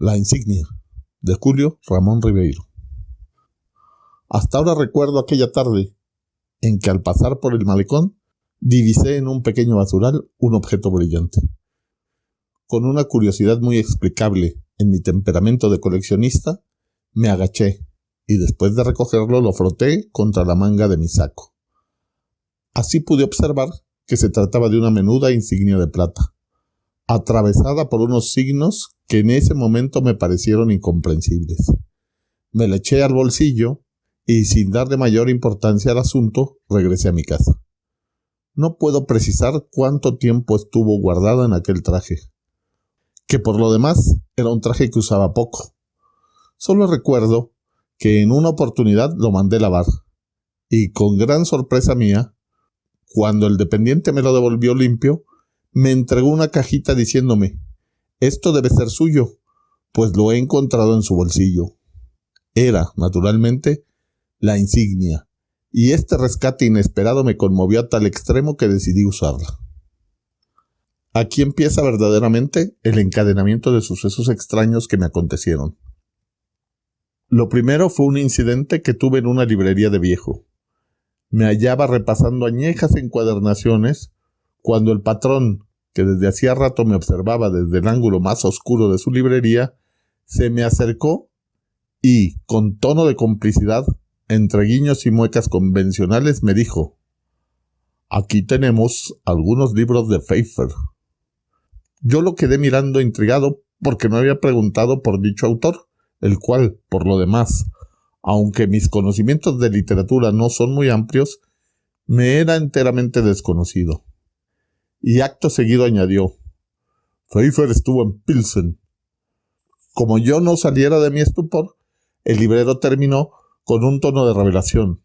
La insignia, de Julio Ramón Ribeiro. Hasta ahora recuerdo aquella tarde en que al pasar por el malecón divisé en un pequeño basural un objeto brillante. Con una curiosidad muy explicable en mi temperamento de coleccionista, me agaché y después de recogerlo lo froté contra la manga de mi saco. Así pude observar que se trataba de una menuda insignia de plata, atravesada por unos signos que en ese momento me parecieron incomprensibles. Me la eché al bolsillo y, sin darle mayor importancia al asunto, regresé a mi casa. No puedo precisar cuánto tiempo estuvo guardada en aquel traje, que por lo demás era un traje que usaba poco. Solo recuerdo que en una oportunidad lo mandé lavar, y con gran sorpresa mía, cuando el dependiente me lo devolvió limpio, me entregó una cajita diciéndome: «Esto debe ser suyo, pues lo he encontrado en su bolsillo». Era, naturalmente, la insignia, y este rescate inesperado me conmovió a tal extremo que decidí usarla. Aquí empieza verdaderamente el encadenamiento de sucesos extraños que me acontecieron. Lo primero fue un incidente que tuve en una librería de viejo. Me hallaba repasando añejas encuadernaciones cuando el patrón, que desde hacía rato me observaba desde el ángulo más oscuro de su librería, se me acercó y, con tono de complicidad, entre guiños y muecas convencionales, me dijo: «Aquí tenemos algunos libros de Pfeiffer». Yo lo quedé mirando intrigado porque no había preguntado por dicho autor, el cual, por lo demás, aunque mis conocimientos de literatura no son muy amplios, me era enteramente desconocido. Y acto seguido añadió: «Pfeiffer estuvo en Pilsen». Como yo no saliera de mi estupor, el librero terminó con un tono de revelación,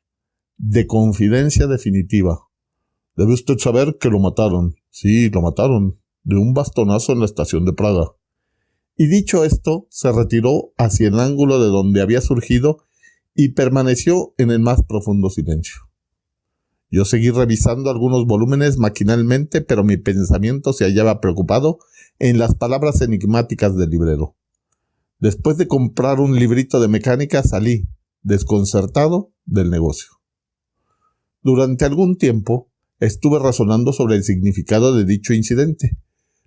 de confidencia definitiva. «Debe usted saber que lo mataron». «Sí, lo mataron, de un bastonazo en la estación de Praga». Y dicho esto, se retiró hacia el ángulo de donde había surgido y permaneció en el más profundo silencio. Yo seguí revisando algunos volúmenes maquinalmente, pero mi pensamiento se hallaba preocupado en las palabras enigmáticas del librero. Después de comprar un librito de mecánica, salí, desconcertado, del negocio. Durante algún tiempo estuve razonando sobre el significado de dicho incidente,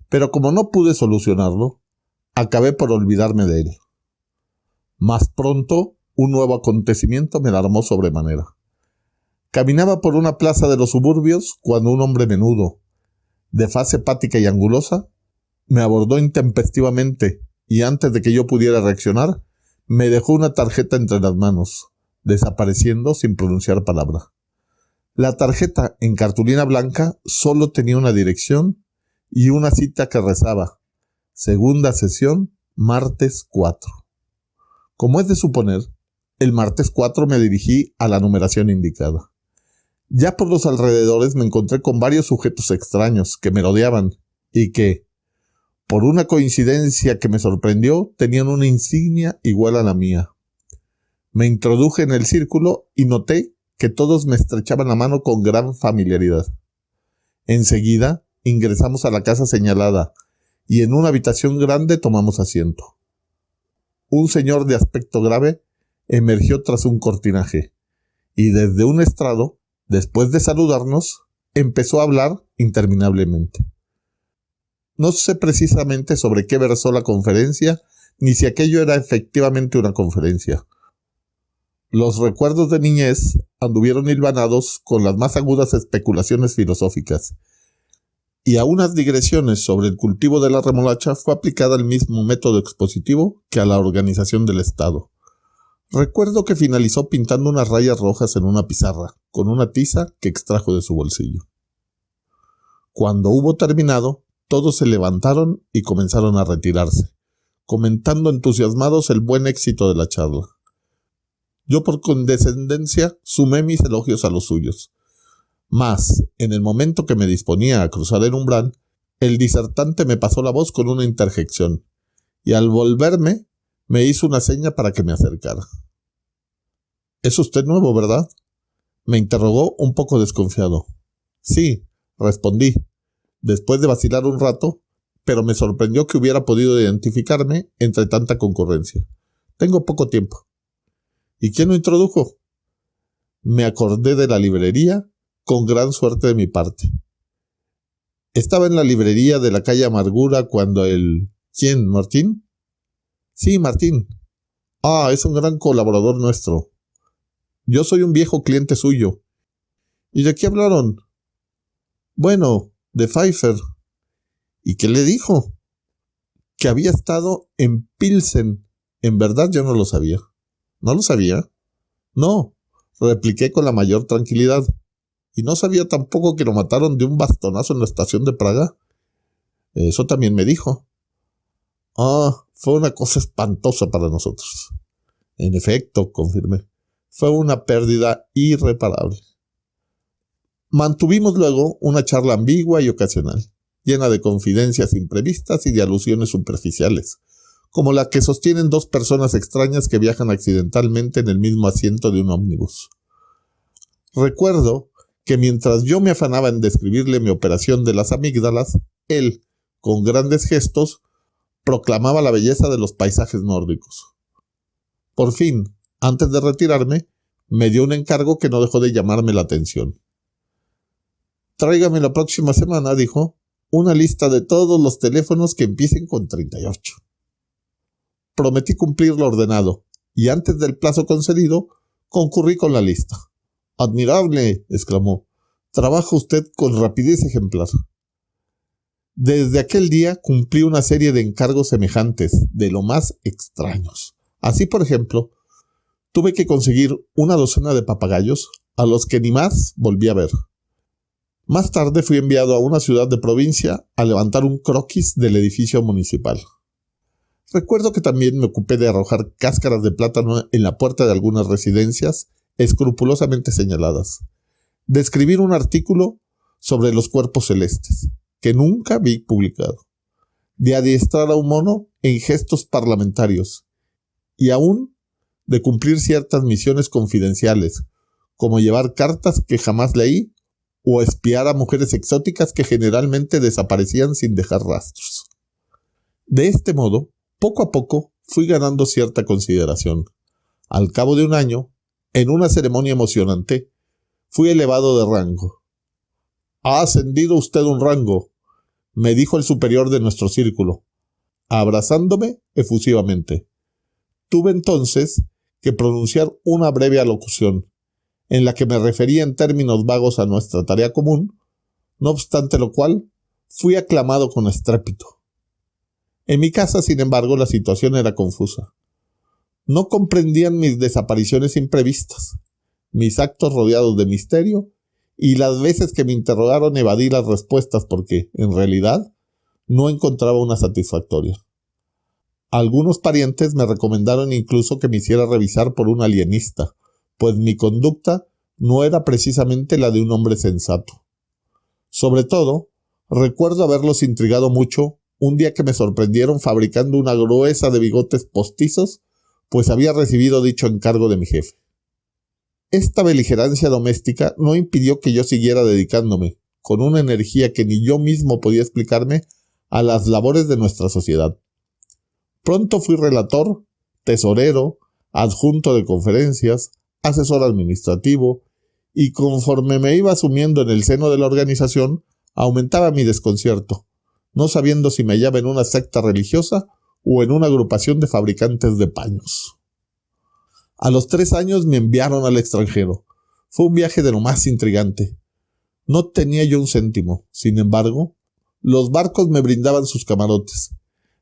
pero como no pude solucionarlo, acabé por olvidarme de él. Más pronto, un nuevo acontecimiento me alarmó sobremanera. Caminaba por una plaza de los suburbios cuando un hombre menudo, de faz hepática y angulosa, me abordó intempestivamente y antes de que yo pudiera reaccionar, me dejó una tarjeta entre las manos, desapareciendo sin pronunciar palabra. La tarjeta, en cartulina blanca, solo tenía una dirección y una cita que rezaba: «Segunda sesión, martes 4». Como es de suponer, el martes 4 me dirigí a la numeración indicada. Ya por los alrededores me encontré con varios sujetos extraños que me rodeaban y que, por una coincidencia que me sorprendió, tenían una insignia igual a la mía. Me introduje en el círculo y noté que todos me estrechaban la mano con gran familiaridad. Enseguida ingresamos a la casa señalada y en una habitación grande tomamos asiento. Un señor de aspecto grave emergió tras un cortinaje y desde un estrado, después de saludarnos, empezó a hablar interminablemente. No sé precisamente sobre qué versó la conferencia, ni si aquello era efectivamente una conferencia. Los recuerdos de niñez anduvieron hilvanados con las más agudas especulaciones filosóficas, y a unas digresiones sobre el cultivo de la remolacha fue aplicada el mismo método expositivo que a la organización del Estado. Recuerdo que finalizó pintando unas rayas rojas en una pizarra, con una tiza que extrajo de su bolsillo. Cuando hubo terminado, todos se levantaron y comenzaron a retirarse, comentando entusiasmados el buen éxito de la charla. Yo por condescendencia sumé mis elogios a los suyos. Mas, en el momento que me disponía a cruzar el umbral, el disertante me pasó la voz con una interjección, y al volverme me hizo una seña para que me acercara. «¿Es usted nuevo, verdad?», me interrogó un poco desconfiado. «Sí», respondí, después de vacilar un rato, pero me sorprendió que hubiera podido identificarme entre tanta concurrencia. Tengo poco tiempo. ¿Y quién lo introdujo? Me acordé de la librería, con gran suerte de mi parte. Estaba en la librería de la calle Amargura cuando el... ¿Quién? ¿Martín? Sí, Martín. Ah, es un gran colaborador nuestro. Yo soy un viejo cliente suyo. ¿Y de qué hablaron? Bueno, de Pfeiffer. ¿Y qué le dijo? Que había estado en Pilsen. En verdad yo no lo sabía. ¿No lo sabía? No, repliqué con la mayor tranquilidad. ¿Y no sabía tampoco que lo mataron de un bastonazo en la estación de Praga? Eso también me dijo. Ah, fue una cosa espantosa para nosotros. En efecto, confirmé. Fue una pérdida irreparable. Mantuvimos luego una charla ambigua y ocasional, llena de confidencias imprevistas y de alusiones superficiales, como la que sostienen dos personas extrañas que viajan accidentalmente en el mismo asiento de un ómnibus. Recuerdo que mientras yo me afanaba en describirle mi operación de las amígdalas, él, con grandes gestos, proclamaba la belleza de los paisajes nórdicos. Por fin, antes de retirarme, me dio un encargo que no dejó de llamarme la atención. Tráigame la próxima semana, dijo, una lista de todos los teléfonos que empiecen con 38. Prometí cumplir lo ordenado, y antes del plazo concedido, concurrí con la lista. «¡Admirable!», exclamó. «Trabaja usted con rapidez ejemplar». Desde aquel día cumplí una serie de encargos semejantes, de lo más extraños. Así, por ejemplo, tuve que conseguir una docena de papagayos, a los que ni más volví a ver. Más tarde fui enviado a una ciudad de provincia a levantar un croquis del edificio municipal. Recuerdo que también me ocupé de arrojar cáscaras de plátano en la puerta de algunas residencias escrupulosamente señaladas, de escribir un artículo sobre los cuerpos celestes, que nunca vi publicado, de adiestrar a un mono en gestos parlamentarios, y aún de cumplir ciertas misiones confidenciales, como llevar cartas que jamás leí o espiar a mujeres exóticas que generalmente desaparecían sin dejar rastros. De este modo, poco a poco, fui ganando cierta consideración. Al cabo de un año, en una ceremonia emocionante, fui elevado de rango. «Ha ascendido usted un rango», me dijo el superior de nuestro círculo, abrazándome efusivamente. Tuve entonces que pronunciar una breve alocución, en la que me refería en términos vagos a nuestra tarea común, no obstante lo cual, fui aclamado con estrépito. En mi casa, sin embargo, la situación era confusa. No comprendían mis desapariciones imprevistas, mis actos rodeados de misterio, y las veces que me interrogaron evadí las respuestas porque, en realidad, no encontraba una satisfactoria. Algunos parientes me recomendaron incluso que me hiciera revisar por un alienista, pues mi conducta no era precisamente la de un hombre sensato. Sobre todo, recuerdo haberlos intrigado mucho un día que me sorprendieron fabricando una gruesa de bigotes postizos, pues había recibido dicho encargo de mi jefe. Esta beligerancia doméstica no impidió que yo siguiera dedicándome, con una energía que ni yo mismo podía explicarme, a las labores de nuestra sociedad. Pronto fui relator, tesorero, adjunto de conferencias, asesor administrativo, y conforme me iba sumiendo en el seno de la organización, aumentaba mi desconcierto, no sabiendo si me hallaba en una secta religiosa o en una agrupación de fabricantes de paños. A los 3 años me enviaron al extranjero. Fue un viaje de lo más intrigante. No tenía yo un céntimo. Sin embargo, los barcos me brindaban sus camarotes.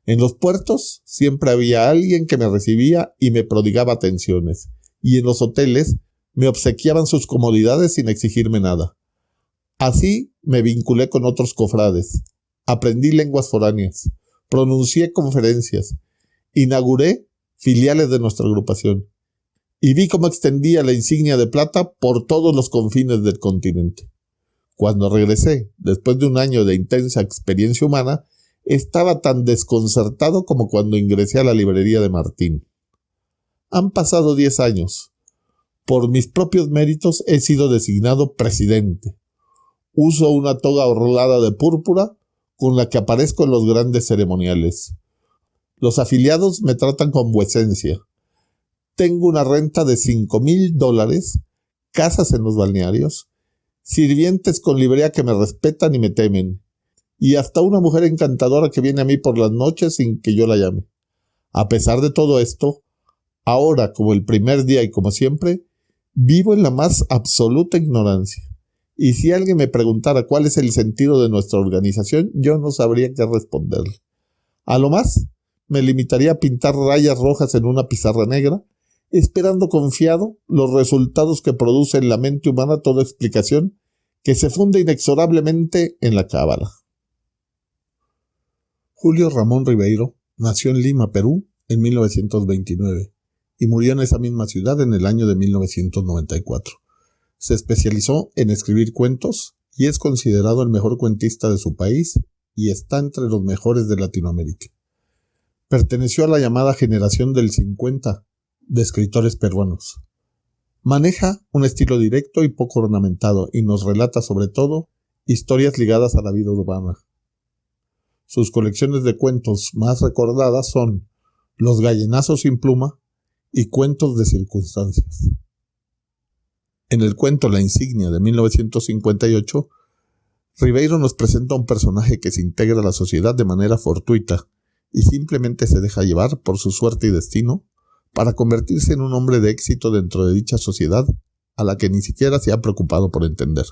En los puertos siempre había alguien que me recibía y me prodigaba atenciones. Y en los hoteles me obsequiaban sus comodidades sin exigirme nada. Así me vinculé con otros cofrades. Aprendí lenguas foráneas. Pronuncié conferencias. Inauguré filiales de nuestra agrupación. Y vi cómo extendía la insignia de plata por todos los confines del continente. Cuando regresé, después de un año de intensa experiencia humana, estaba tan desconcertado como cuando ingresé a la librería de Martín. Han pasado 10 años. Por mis propios méritos he sido designado presidente. Uso una toga orlada de púrpura, con la que aparezco en los grandes ceremoniales. Los afiliados me tratan con vuecencia. Tengo una renta de $5,000, casas en los balnearios, sirvientes con librea que me respetan y me temen, y hasta una mujer encantadora que viene a mí por las noches sin que yo la llame. A pesar de todo esto, ahora, como el primer día y como siempre, vivo en la más absoluta ignorancia. Y si alguien me preguntara cuál es el sentido de nuestra organización, yo no sabría qué responderle. A lo más, me limitaría a pintar rayas rojas en una pizarra negra, esperando confiado los resultados que produce en la mente humana toda explicación que se funde inexorablemente en la cábala. Julio Ramón Ribeiro nació en Lima, Perú, en 1929 y murió en esa misma ciudad en el año de 1994. Se especializó en escribir cuentos y es considerado el mejor cuentista de su país y está entre los mejores de Latinoamérica. Perteneció a la llamada generación del 50 de escritores peruanos. Maneja un estilo directo y poco ornamentado y nos relata sobre todo historias ligadas a la vida urbana. Sus colecciones de cuentos más recordadas son Los gallinazos sin pluma y Cuentos de circunstancias. En el cuento La insignia de 1958, Ribeiro nos presenta un personaje que se integra a la sociedad de manera fortuita y simplemente se deja llevar por su suerte y destino para convertirse en un hombre de éxito dentro de dicha sociedad a la que ni siquiera se ha preocupado por entender.